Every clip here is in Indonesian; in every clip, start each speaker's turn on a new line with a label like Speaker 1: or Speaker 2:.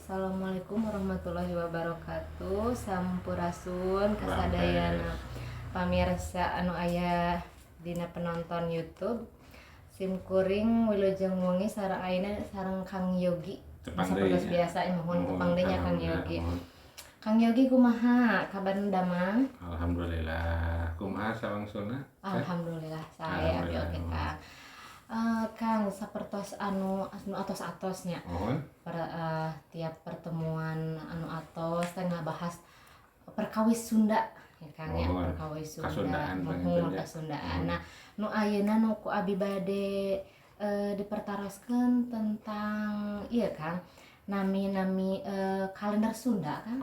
Speaker 1: Assalamualaikum warahmatullahi wabarakatuh. Sampurasun kasadayana pamirsa anu aya dina penonton YouTube. Simkuring wilujeng wengi sareng ayeuna sareng Kang Yogi. Sapertos biasa mohon tepang deui nya Kang Yogi. Kang Yogi kumaha kabarna damang?
Speaker 2: Alhamdulillah. Kumaha sawangsuna?
Speaker 1: Alhamdulillah saya oke Kang. Kang sapertos anu atos-atosnya tiap pertemuan anu atos teh ngabahas perkawis Sunda ya Kang ya, perkawis Sunda Kasundaan. Nah nu ayeuna nu ku abi bade dipertaroskeun tentang ieu Kang nami-nami kalender Sunda Kang.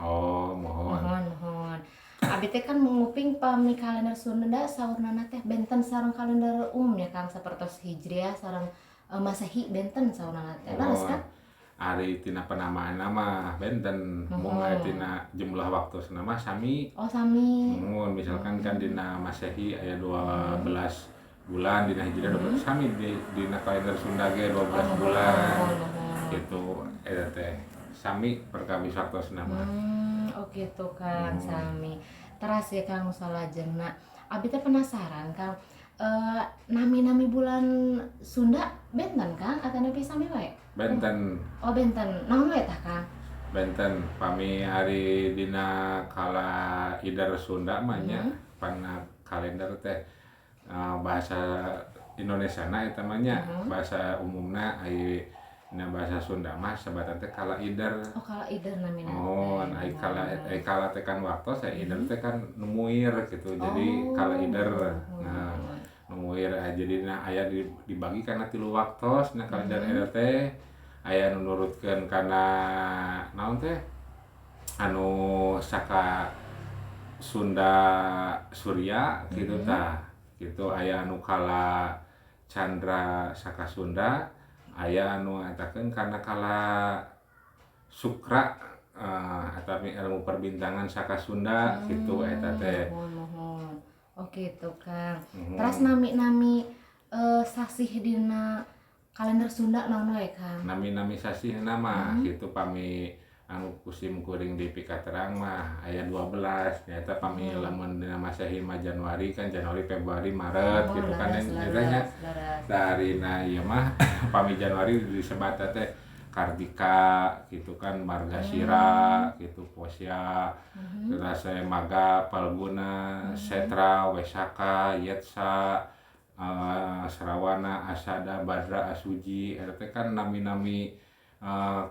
Speaker 1: Mohon. Abi teh kan nguping pami kalender Sunda saurnana teh benten sareng kalender ya Kang sapertos Hijriah sareng Masehi benten saurnana teh. Leres kan?
Speaker 2: Ari tina penamaanna mah benten, mung tina jumlah waktusna mah sami.
Speaker 1: Oh sami.
Speaker 2: Misalkan kan dina Masehi aya 12 bulan, dina Hijriah 12 sami dina kalender Sunda ge 12 bulan. Gitu eta teh. Sami perkawis waktosna mah.
Speaker 1: Oh gitu Kang, sami. Teras ya Kang salajengna. Abi teh penasaran Kang, nami-nami bulan Sunda benten Kang atau nepi sami wae?
Speaker 2: Benten.
Speaker 1: Oh benten. Naon wae tah Kang?
Speaker 2: Benten pami ari dina kala Idar Sunda mah nya panna kalender teh bahasa Indonesiana eta mah nya bahasa umumna ai dina bahasa Sunda mah sabatan teh kala Idar.
Speaker 1: Oh kala Idar namina.
Speaker 2: Ai kala teh kan waktos Idar teh kan numuir gitu. Jadi kala Idar. Nah, numuir jadi aya dibagi kana 3 waktos na kalender eta teh aya nu nurutkeun kana naon teh anu saka Sunda Surya gitu tah. Gitu aya anu kala Candra saka Sunda, aya anu etakeun kana kala Sukra atapi ilmu perbintangan saka Sunda gitu eta teh.
Speaker 1: Mohon. Oh gitu Kang. Terus nami-nami sasih dina kalender Sunda naon wae Kang?
Speaker 2: Nami-nami sasihna mah gitu pami anu kusim kuring di pikaterang mah aya 12 nyata pami lamun dina Masehi mah Januari kan Januari Februari Maret gitu kan nya darina ieu mah pami Januari disebat teh Kartika gitu kan Margasira gitu Posya terus Maga Palguna Setra Wesaka Yetsa Srawana Asada Badra Asuji eta teh kan nami-nami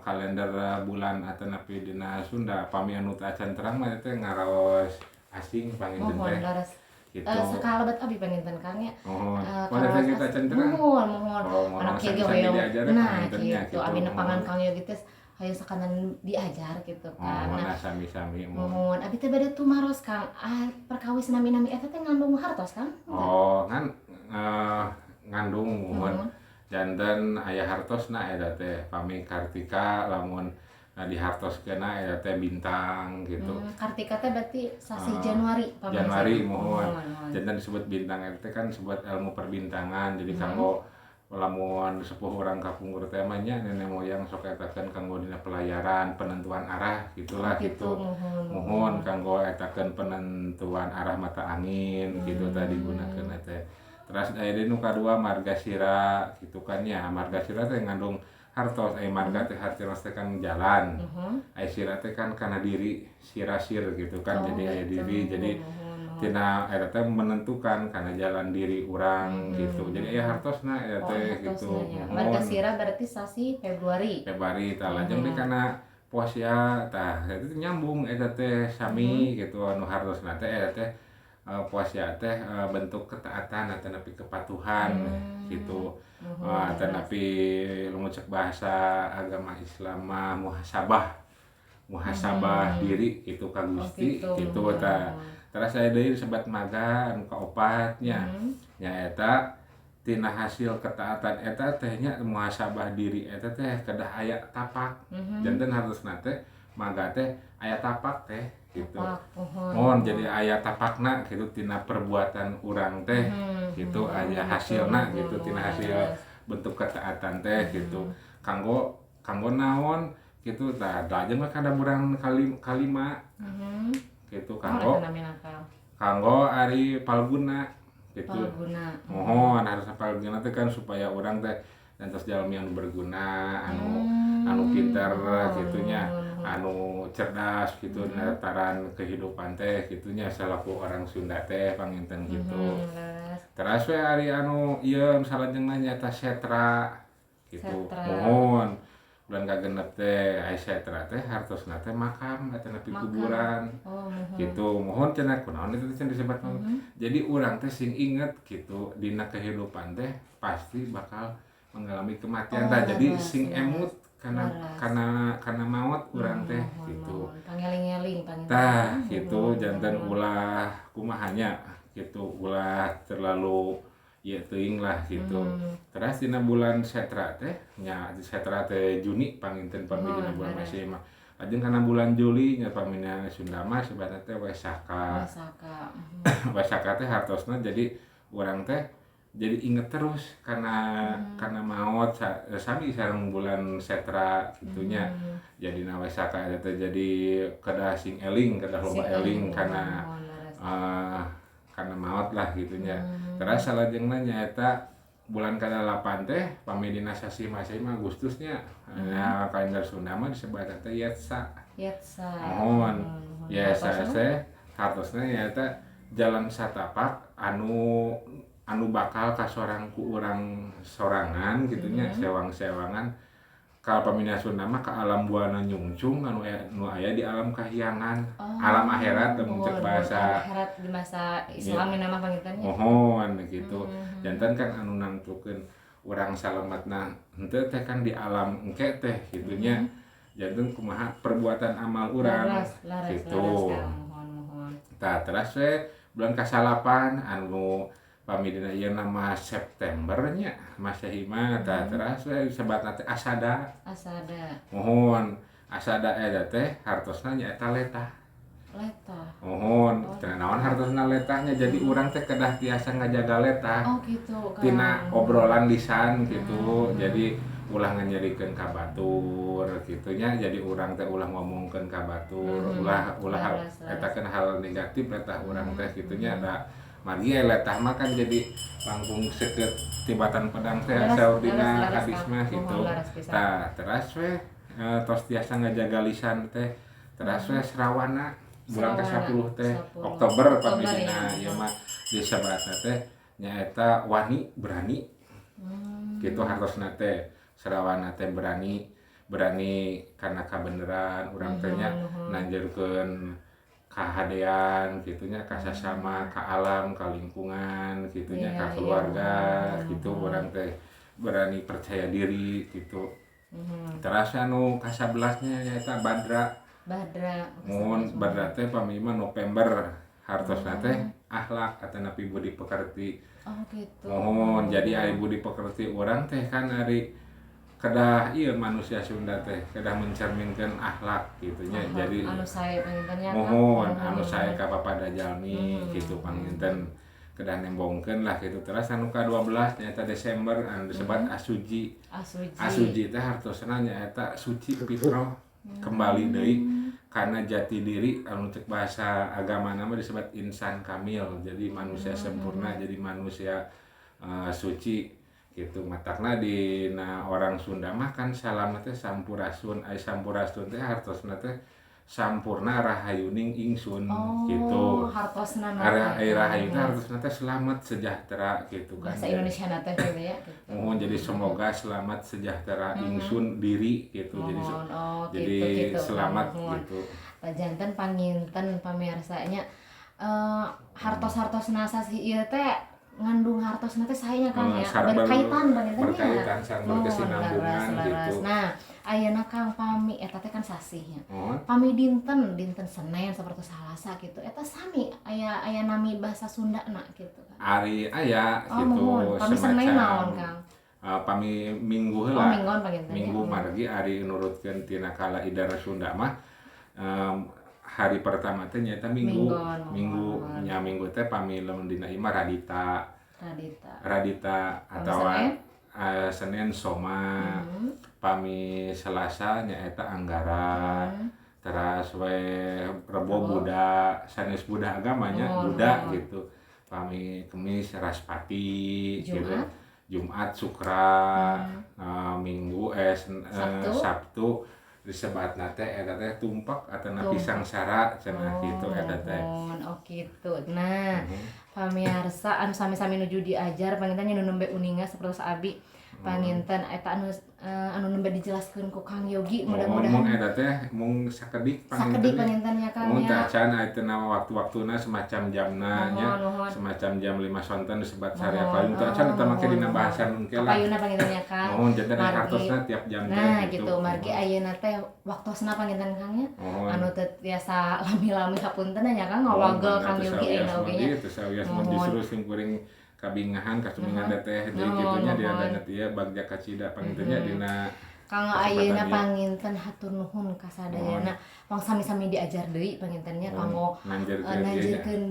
Speaker 2: kalender bulan atau napi dina Sunda pami anu teu acan terang mah teh ngaraos asing panginten teh
Speaker 1: gitu. Sakalabat abi panginten Kang nya.
Speaker 2: Kada teh kita acan terang.
Speaker 1: Mohon. Anak kieu ge hoyong. Nah, kitu abi nepangan Kang Yogi teh hayu sakanan diajar gitu kan.
Speaker 2: Nah, sami-sami
Speaker 1: mohon. Abi teh bade tumaros Kang. Perkawis nami-nami eta teh ngandung hartos Kang?
Speaker 2: Kan ngandung mohon. Janten aya hartosna eta teh pami Kartika lamun dihartoskeunna eta teh bintang gitu.
Speaker 1: Kartika teh berarti sasi Januari
Speaker 2: pamana. Januari mohon. Janten disebut bintang eta teh kan disebut ilmu perbintangan. Jadi kanggo lamun sepuh urang kapungkur teh mah nya nenek moyang sok etakeun kanggo dina pelayaran, penentuan arah gitulah gitu. Mohon kanggo etakeun penentuan arah mata angin gitu tadi digunakeun teh. Terus aya nu kadua Margasira gitu kan ya. Margasira teh ngandung hartos, marga teh hartos teh kan jalan. Sira teh kan kana diri, sirasir gitu kan. Jadi aya diri jadi tina eta teh menentukan kana jalan diri urang gitu. Jadi aya hartosna eta teh gitu.
Speaker 1: Margasira berarti sasi Februari.
Speaker 2: Tah lajeng teh kana Posya tah itu nyambung eta teh sami gitu anu hartosna teh eta teh Posya teh bentuk ketaatan atau napi kepatuhan gitu. Atau napi cek bahasa agama Islam mah muhasabah diri itu ka Gusti gitu tah. Terus saya deui disebut maga anu kaopatnya. Nya eta tina hasil ketaatan eta teh nya muhasabah diri eta teh kedah aya tapak. Janten harusna teh maga teh aya tapak teh gitu. Mohon jadi aya tapakna gitu tina perbuatan urang teh gitu aya hasilna gitu tina hasil bentuk ketaatan teh gitu. Kanggo naon gitu. Tah lajeng mah kada burang kalima gitu kanggo ari Palguna gitu. Mohon harus Palguna teh kan supaya orang teh entos jalmi anu berguna, anu pintar gitunya, anu cerdas gitu dataran kehidupan teh gitunya salaku orang Sunda teh panginten gitu. Terus we ari anu ieu salajengna nyaeta setra gitu. Mohon bulan kagenep teh aya setra teh hartosna teh makam eta nepi kuburan. Gitu. Mohon cenah kunaon itu cenah disebut. Jadi urang teh sing inget gitu dina kehidupan teh pasti bakal mengalami kematian. Jadi sing emut karena maut urang teh gitu.
Speaker 1: Pangeling-eling
Speaker 2: Tah gitu janten ulah kumahanya gitu ulah terlalu ya teuing lah gitu. Terus dina bulan Setra teh nya Setra teh Juni panginten pami dina bulan Masih mah. Lajeng kana bulan Juli nya pamina Sunda mah sebenarnya teh Wesaka. Wesaka teh hartosna jadi urang teh jadi inget terus karena maut sami sareng bulan Setra gitunya. Jadi Wesaka eta jadi kedah sing eling kedah loba eling karena maut lah gitunya. Terus salajengna nyaeta bulan ke-8 teh pami dina sasi Masih mah Agustusnya. Nah kalender Sunda mah disebut teh Yetsa. Mohon Yetsa teh hartosna nyaeta jalan satapak anu bakal ka ku urang sorangan gitunya sewang-sewangan ka pamina Sunda mah ka alam buana nyungcung anu aya di alam kahyangan alam akhirat teh cek bahasa
Speaker 1: akhirat di masa Islam nama pangitannya
Speaker 2: mohon gitu jantan kan anu nangtukeun urang salametna henteu teh kan di alam engke teh gitunya jantan kumaha perbuatan amal urang gitu tah terus we bulan ka-8 anu pami dina ieu nama Septembernya Masehi mah tah terus we sebatna teh Asada. Mohon Asada eta teh hartosna nyaeta letah. Mohon cenah naon hartosna letahnya jadi urang teh kedah tiasa ngajaga letah.
Speaker 1: Oh gitu kan.
Speaker 2: Tina obrolan lisan gitu. Jadi ulah nganyerikeun ka batur gitunya jadi urang teh ulah ngomongkeun ka batur ulah eta kan hal negatif letah urang teh gitunya da mari letah mah kan jadi langkung seukeut tibatan pedang teh saur dina hadis mah gitu. Tah terus we tos tiasa ngajaga lisan teh terus we Srawana bulan ke-10 teh Oktober pami dina ieu mah disebutna teh nyaeta wani berani. Gitu hartosna teh Srawana teh berani karena kabeneran urang teh nya nanjeurkeun kahadean gitunya ka sasama ka alam ka lingkungan gitunya ka keluarga gitu urang teh berani percaya diri gitu. Terus anu ka-11 nya nyaeta Badra. Mun Badra teh pami mah November hartosna teh akhlak atana budi pekerti.
Speaker 1: Oh gitu.
Speaker 2: Mohon jadi ari budi pekerti urang teh kan ari kedah ieu manusia Sunda teh kedah mencerminkeun akhlak gitunya. Jadi
Speaker 1: anu sae pangintennya
Speaker 2: mohon anu sae ka papada jalmi gitu panginten kedah nembongkeun lah gitu. Terus anu ka-12 nyaeta Desember anu disebut Asuji. Asuji teh hartosna nyaeta suci fitrah kembali deui kana jati diri anu cek bahasa agama nama disebut insan kamil. Jadi manusia sempurna jadi manusia suci gitu matakna dina orang Sunda mah kan salam teh sampurasun ai sampurasun teh hartosna teh sampurna rahayuning ingsun gitu
Speaker 1: hartosna
Speaker 2: rahayu teh hartosna teh selamat sejahtera gitu kan
Speaker 1: bahasa Indonesia na teh gitu ya gitu.
Speaker 2: Mohon jadi semoga selamat sejahtera ingsun diri gitu jadi
Speaker 1: gitu.
Speaker 2: selamat gitu
Speaker 1: janten panginten pamirsanya hartos-hartosna sasi ieu teh ngandung hartosna teh saenya kan ya berkaitan
Speaker 2: sareng berkesinambungan gitu.
Speaker 1: Nah ayeuna Kang pami eta teh kan sasih nya. Pami dinten Senin sapertos Salasa gitu. Eta sami aya nami bahasa Sundana gitu kan.
Speaker 2: Ari aya gitu
Speaker 1: pami Senin naon Kang?
Speaker 2: Pami Minggu heula.
Speaker 1: Minggu
Speaker 2: margi ari nurutkeun tina kala idar Sunda mah hari pertama teh nyaeta Minggu teh pami lamun dina imah Radita atawa Senin soma, pami Selasa nyaeta Anggara, teras we Rebo Buddha, sanes Buddha agamanya Buddha gitu. Pami Kemis Raspati, gitu. Jumat Sukra, Minggu Sabtu disebatna teh eta teh tumpak ataupun pisang sara cenah kitu eta teh.
Speaker 1: Oh kitu. Nah, pamirsa anu sami-sami nuju diajar panginten nya nu nembe uninga sapertos abi. Panginten eta anu nembe dijelaskeun ku Kang Yogi mudah-mudahan
Speaker 2: mun eta teh mung sakedik
Speaker 1: panginten nya Kang
Speaker 2: mun
Speaker 1: ya.
Speaker 2: tah can ayeuna waktu-waktuna semacam jamna nya semacam jam 5 sonten disebat sarea payung tah can eta make dina bahasan engke lah.
Speaker 1: Payuna panginten nya Kang.
Speaker 2: Mohon jadi hartosna tiap jam teh.
Speaker 1: Nah gitu margi ayeuna teh waktosna panginten Kang nya. Anu teh tiasa lami-lami hapunten nya Kang ngawagel Kang Yogi ayeuna oge nya.
Speaker 2: Itu sawias justru sing kuring kabingahan kasumingan teh deui kitunya dia ada ieu bagja kacida pangintennya dina
Speaker 1: Kang ayeuna panginten hatur nuhun ka sadayana. Mong sami-sami diajar deui pangintennya kanggo nanjirkeun